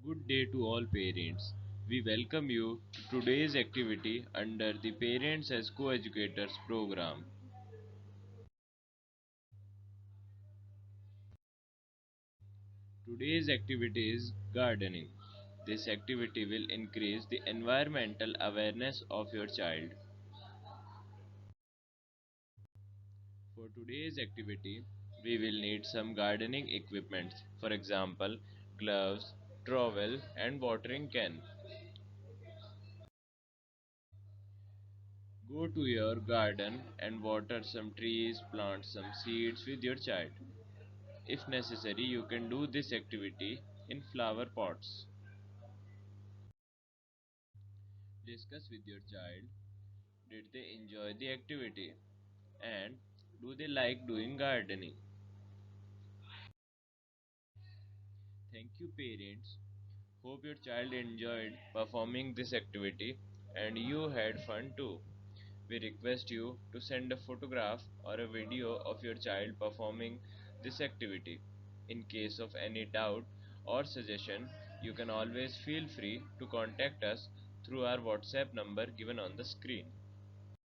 Good day to all parents. We welcome you to today's activity under the Parents as Co-Educators program. Today's activity is gardening. This activity will increase the environmental awareness of your child. For today's activity, we will need some gardening equipment. For example, gloves, trowel and watering can. Go to your garden and water some trees, plant some seeds with your child. If necessary, you can do this activity in flower pots. Discuss with your child, did they enjoy the activity and do they like doing gardening? Thank you parents. Hope your child enjoyed performing this activity and you had fun too. We request you to send a photograph or a video of your child performing this activity. In case of any doubt or suggestion, you can always feel free to contact us through our WhatsApp number given on the screen.